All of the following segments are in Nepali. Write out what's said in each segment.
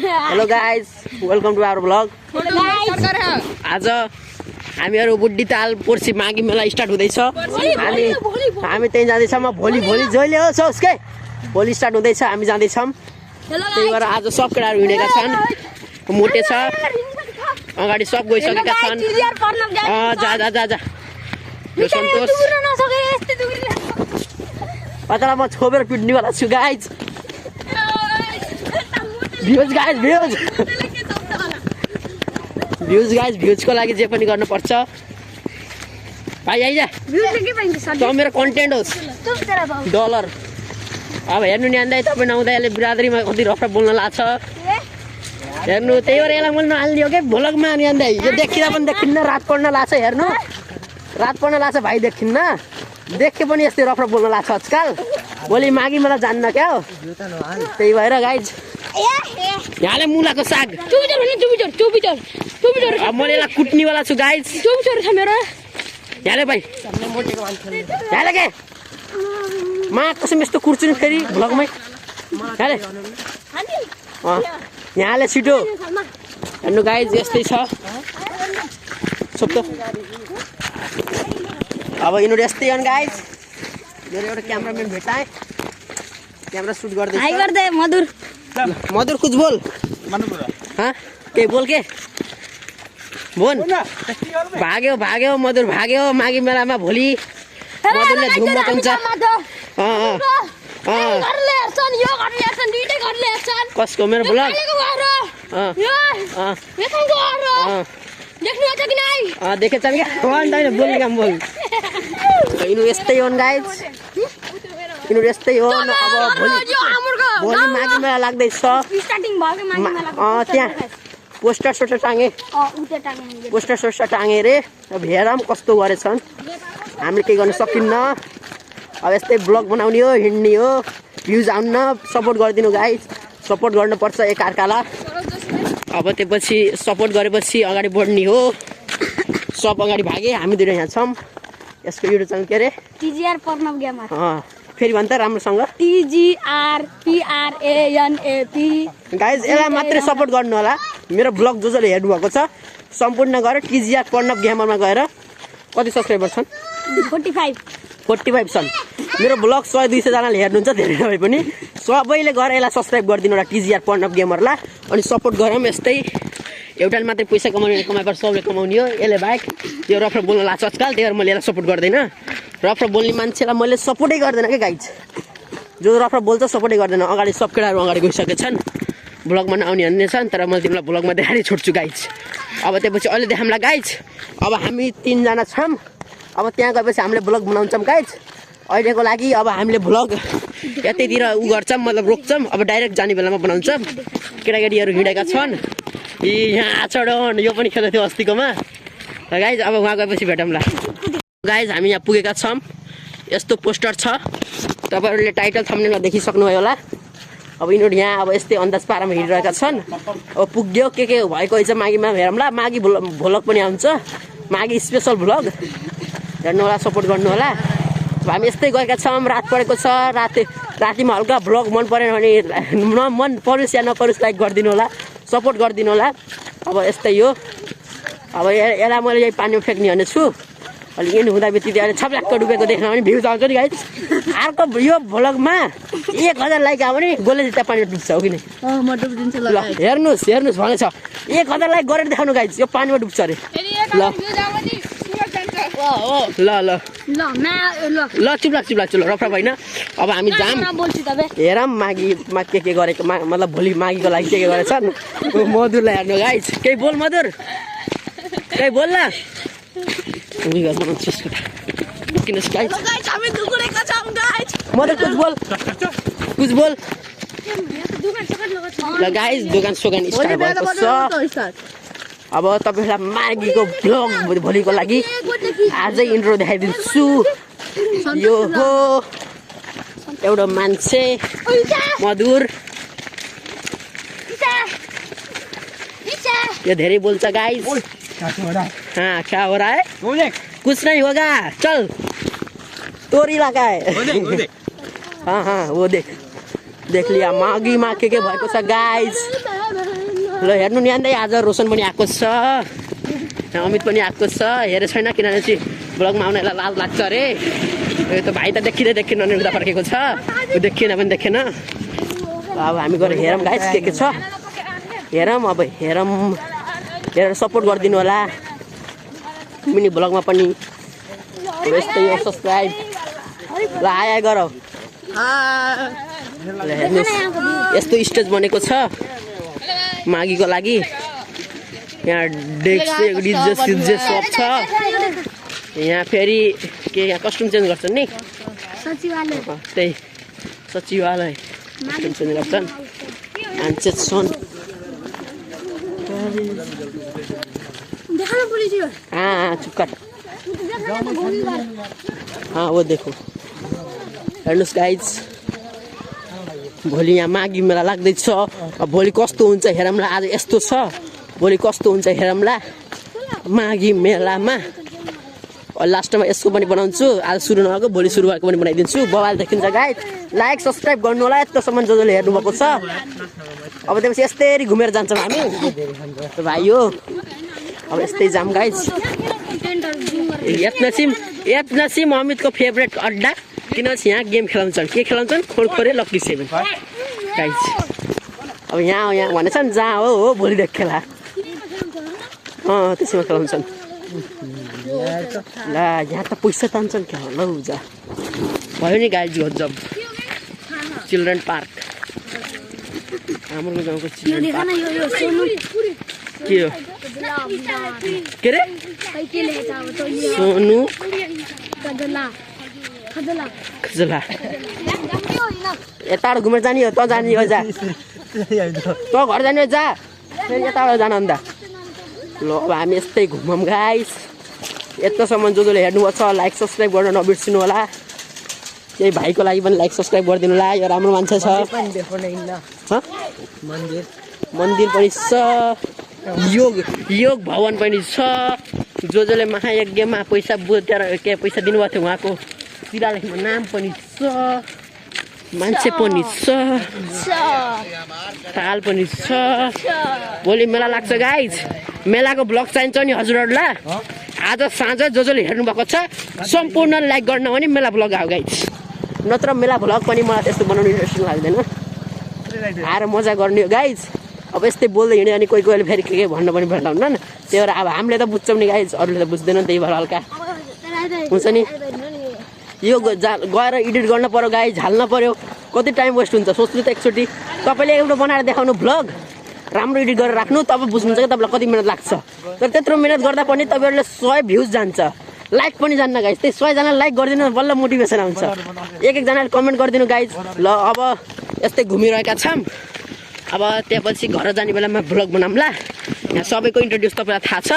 Hello guys, welcome to our blog. आज हामीहरू बुड्डी ताल पर्सि माघी मेला स्टार्ट हुँदैछ। हामी त्यही जाँदैछौँ। भोलि जहिले हो सोच के भोलि स्टार्ट हुँदैछ, हामी जाँदैछौँ। त्यही भएर आज सब केटाहरू हिँडेका छन्। मोटे छ, अगाडि सब गइसकेका छन्। जा जा जा जा यो सन्तोष पतला म छोपेर पिट्नेवाला छु गाइज। भ्युज गाइज, भ्युजको लागि जे पनि गर्नुपर्छ। भाइ आइजा, त मेरो कन्टेन्ट होस् डलर। अब हेर्नु नि आन्दै तपाईँ नआउँदा यसले बिरादरीमा कति रफ बोल्न लाग्छ हेर्नु। त्यही भएर यसलाई मैले नहाल्ने हो क्या भ्लगमा। नि आन्दै यो देखिँदा पनि देखिन्न, रात पढ्न लाग्छ। हेर्नु रात पढ्न लाग्छ भाइ, देखिन्न देखे पनि यस्तै रफ बोल्न लाग्छ आजकल। भोलि माघी मेला जान्न क्या हो। त्यही भएर गाइज यहाँले मुलाको साग मैले यसलाई कुट्नेवाला छु गाइज। यहाँले भाइ यहाँले के मा कसम यस्तो कुट्छु नि फेरि भ्लगमै। यहाँले छिटो हेर्नु गाइज, यस्तै छ सोप्तो। अब यिनीहरू यस्तै हुन् गाइज। मेरो एउटा क्यामराम्यान भेटाएँ, क्यामेरा सुट गर्दै। मधुर कुछ बोल। हाँ के बोल के बोल। भाग्यो मधुर भाग्यो माघी मेलामा भोलि। मधुरले धुम मचाउँछ। कसको मेरो ब्लग देखेछ क्या बोल्ने काम बोल। यिनीहरू यस्तै हुन् गाइज, यिनीहरू यस्तै हो। अब भोलि माघी मेला लाग्दैछ। त्यहाँ पोस्टर सोस्टर टाँगे रे। अब हेरौँ कस्तो गरेछन्। हामीले केही गर्न सकिन्न। अब यस्तै ब्लग बनाउने हो, हिँड्ने हो, भ्युज आउन्न। सपोर्ट गरिदिनु गाइज, सपोर्ट गर्नुपर्छ एकअर्कालाई। अब त्यसपछि सपोर्ट गरेपछि अगाडि बढ्ने हो। सब अगाडि भागे, हामी दुईटा यहाँ छौँ। यसको युट्युब च्यानल के अरे टिजिआर प्रणव गेमर। फेरि भन्छ राम्रोसँग TGRPRANAP। गाइज यसलाई मात्रै सपोर्ट गर्नु होला। मेरो ब्लग जसले हेर्नुभएको छ सम्पूर्ण गएर TGR प्रणव गेमरमा गएर कति सब्सक्राइबर छन्? 45 छन्। मेरो ब्लग 100-200 जनाले हेर्नुहुन्छ, धेरै नभए पनि सबैले गएर यसलाई सब्सक्राइब गरिदिनु होला TGR प्रणव गेमरलाई। अनि सपोर्ट गरौँ। यस्तै एउटाले मात्रै पैसा कमाउने कमाएबाट सबले कमाउने हो। यसले बाहेक यो रफ बोल्न लाग्छ आजकल, त्यही भएर मैले यसलाई सपोर्ट गर्दैन। रफ बोल्ने मान्छेलाई मैले सपोर्टै गर्दैन क्या गाइज। जो रफ बोल्छ सपोर्टै गर्दैन। अगाडि सब केटाहरू अगाडि गइसकेछन्, ब्लगमा नआउने भन्ने छन्। तर मैले तिमीलाई ब्लगमा देखाइ छोड्छु गाइज। अब त्यसपछि अहिले देखाउँला गाइज। अब हामी 3 जना छौँ। अब त्यहाँ गएपछि हामीले ब्लग बनाउँछौँ गाइज। अहिलेको लागि अब हामीले ब्लग यतैतिर गर्छौँ, मतलब रोक्छौँ। अब डाइरेक्ट जाने बेलामा बनाउँछौँ। केटाकेटीहरू हिँडेका छन्। यहाँ चढाउन यो पनि खेल्दै थियो अस्तिकोमा गाइज। अब वहाँ गएपछि भेटौँला गाइज। हामी यहाँ पुगेका छौँ। यस्तो पोस्टर छ, तपाईँहरूले टाइटल थम्बनेलमा देखिसक्नुभयो होला। अब यिनीहरू यहाँ अब यस्तै अन्दाज पारामा हिँडिरहेका छन्। अब पुग्यो के भएको रहेछ माघीमा हेरौँला। माघी भ्लग पनि आउँछ, माघी स्पेसल भ्लग हेर्नु होला, सपोर्ट गर्नु होला। अब हामी यस्तै गएका छौँ। रात परेको छ। रातिमा हल्का भ्लग मन परेन भने मन परोस् या नपरोस् लाइक गरिदिनु होला, सपोर्ट गरिदिनु होला। अब यस्तै हो। अब यसलाई मैले यही पानीमा फ्याँक्ने भने छु। अलिक यिनी हुँदा बित्तिकै अहिले छप्ल्याक्क डुबेको देख्न भने भ्युज आउँछ नि गाइज। अर्को यो भ्लगमा 1000 लाइक आयो भने गोले जित्ता पानीमा डुब्छ हो कि नै? ल हेर्नुहोस् भनेछ 1000 लाइक गरेर देखाउनु गाइज, यो पानीमा डुब्छ अरे। ल चुप रफ होइन। अब हामी जाम हेरौँ माघीमा के गरेको, मतलब भोलि माघीको लागि के गरेछन्। मधुरलाई हेर्नु गाइज। केही बोल मधुर, केही बोल न। मधुर कुछ बोल। ल गाइज दोकान सोकान स्टार्ट भएको छ। अब तपाईँहरूलाई माघीको भ्लग भोलिको लागि आजै इन्ट्रो देखाइदिन्छु। यो हो एउटा मान्छे मधुर, यो धेरै बोल्छ गाइज। हाँ क्या हो रहा है? कुछ नहीं होगा, चल तोरी लगा है। हाँ वो देख लिया माघी माँ के भएको छ गाइज। ल हेर्नु नि अन्त आज रोशन पनि आएको छ, अमित पनि आएको छ। हेरे छैन किनभने चाहिँ ब्लगमा आउनेलाई लाज लाग्छ अरे। यो त भाइ त देखिँदै उता फर्केको छ, ऊ देखिएन पनि देखेन। अब हामी गएर हेरौँ गाइस के छ, हेरौँ अब हेरेर सपोर्ट गरिदिनु होला मिनी ब्लगमा पनि। यस्तै हो सब्सक्राइब। ल आया गरौ। ल हेर्नुहोस् यस्तो स्टेज बनेको छ माघीको लागि। यहाँ डेक्स डिजे सिजे सब छ। यहाँ फेरि के यहाँ कस्ट्युम चेन्ज गर्छन् नि, त्यही सचिवालय कस्ट्युम चेन्ज गर्छन्। मान्छे छन् चुक्का। वो देखो हेर्नुहोस् गाइज, भोलि यहाँ माघी मेला लाग्दैछ। अब भोलि कस्तो हुन्छ हेरौँला। आज यस्तो छ, भोलि कस्तो हुन्छ हेरौँला माघी मेलामा। लास्टमा यसको पनि बनाउँछु। आज सुरु नभएको भोलि सुरु भएको पनि बनाइदिन्छु। बवाल देखिन्छ गाइज। लाइक सब्सक्राइब गर्नु होला यत्रोसम्म जसले हेर्नुभएको छ। अब त्यसपछि यस्तै घुमेर जान्छौँ हामी भाइ हो। अब यस्तै जाम गाइज। एपनासिम अमितको फेभरेट अड्डा, किनभने यहाँ गेम खेलाउँछन्। के खेलाउँछन्? खोरखोरे लक्की 7 गाइज। अब यहाँ भनेछ नि जहाँ हो भोलि खेला त्यसमा खेलाउँछन्। ल यहाँ त पैसा तान्छन् क्या ल जा भयो नि गाइज। गजब चिल्ड्रेन पार्क हाम्रो गाउँको चिल्ड्रेन पार्क के हो के रे सोनु खजला यताबाट घुमेर जाने हो त जाने हो जा त घर जाने हो जा फेरि यताबाट जान अन्त। ल अब हामी यस्तै घुमौँ गाइस। यत्रोसम्म जसले हेर्नुभएको छ लाइक सब्सक्राइब गर्न नबिर्सिनु होला। त्यही भाइको लागि पनि लाइक सब्सक्राइब गरिदिनु होला। यो राम्रो मान्छे छ। मन्दिर पनि छ, योग भवन पनि छ। जसले महायज्ञमा पैसा बुझेर के पैसा दिनुभएको थियो उहाँको शिलालेखमा नाम पनि छ, मान्छे पनि छ, ताल पनि छ। भोलि मेला लाग्छ गाइज। मेलाको ब्लग चाहिन्छ नि हजुरहरूलाई। आज साँझ जसले हेर्नुभएको छ सम्पूर्ण लाइक गर्न भने मेला ब्लग आयो गाइज। नत्र मेला भ्लग पनि मलाई त्यस्तो बनाउनु इन्ट्रेस्टिङ लाग्दैन। आएर मजा गर्ने हो गाइज। अब यस्तै बोल्दै हिँड्यो अनि कोही कोहीले फेरि के भन्नु पनि भेट्टाउन्न नि। त्यही भएर अब हामीले त बुझ्छौँ नि गाइज, अरूले त बुझ्दैनन्। त्यही भएर हल्का हुन्छ नि। यो गएर एडिट गर्न पर्यो गाइज, हाल्न पर्यो। कति टाइम वेस्ट हुन्छ सोच्नु त एकचोटि। तपाईँले एउटा बनाएर देखाउनु भ्लग, राम्रो एडिट गरेर राख्नु, तब बुझ्नुहुन्छ कि तपाईँलाई कति मिनट लाग्छ। तर त्यत्रो मिनट गर्दा पनि तपाईँहरूले 100 भ्युज जान्छ, लाइक पनि जान्न गाइज। त्यही 100 जनाले लाइक गरिदिनु बल्ल मोटिभेसन आउँछ। एक जनाले कमेन्ट गरिदिनु गाइज। ल अब यस्तै घुमिरहेका छौँ। अब त्यसपछि घर जाने बेलामा भ्लग बनाउँला। यहाँ सबैको इन्ट्रोड्युस तपाईँलाई थाहा छ।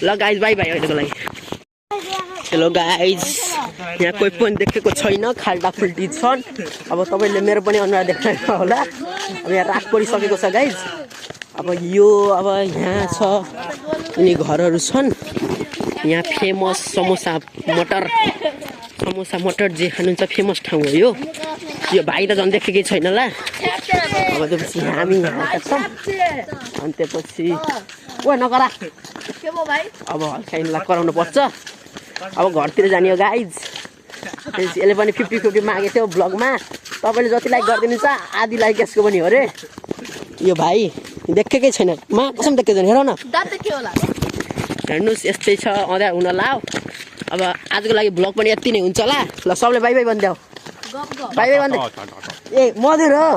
ल गाइज बाई बाई अहिलेको लागि। हेलो गाइज, यहाँ कोही पनि देखेको छैन, खाल्टा खुल्टी छन्। अब तपाईँले मेरो पनि अनुहार देख्नु होला। अब यहाँ रात परिसकेको छ गाइज। अब यहाँ छ अनि घरहरू छन्। यहाँ फेमस समोसा मटर जे खानुहुन्छ फेमस ठाउँ हो यो। भाइ त झन् देखेकै छैन ल। अब त्यसपछि हामी यहाँ आएका छौँ। अनि त्यसपछि ओ नकरा अब हल्का यिनलाई कराउनु पर्छ। अब घरतिर जाने हो गाइज। यसले पनि 50-50 मागेको थियो ब्लगमा। तपाईँले जति लाइक गरिदिनुहुन्छ आधी लाइक यसको पनि हो अरे। यो भाइ देखेकै छैन, कसम देखेको छैन। हेर न हेर्नुहोस् यस्तै छ, अँध्यार हुन लाओ। अब आजको लागि ब्लग पनि यति नै हुन्छ होला। ल सबले बाई बाई भनिदेऊ। बाई बाई भन्दै ए मधुर हो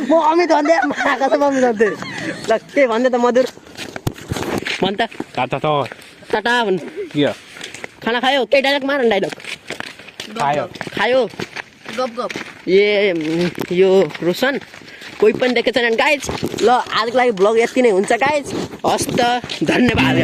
म अमित भन्दै कसम अमित भन्दै। ल के भन्दै त मधुर भन् त। टाटा भन्। खाना खायो? केही डाइलग मार न। डाइलग खायो ए यो रोशन कोही पनि देखेको छैन गाइज। ल आजको लागि ब्लग यति नै हुन्छ गाइज। हस् त, धन्यवाद।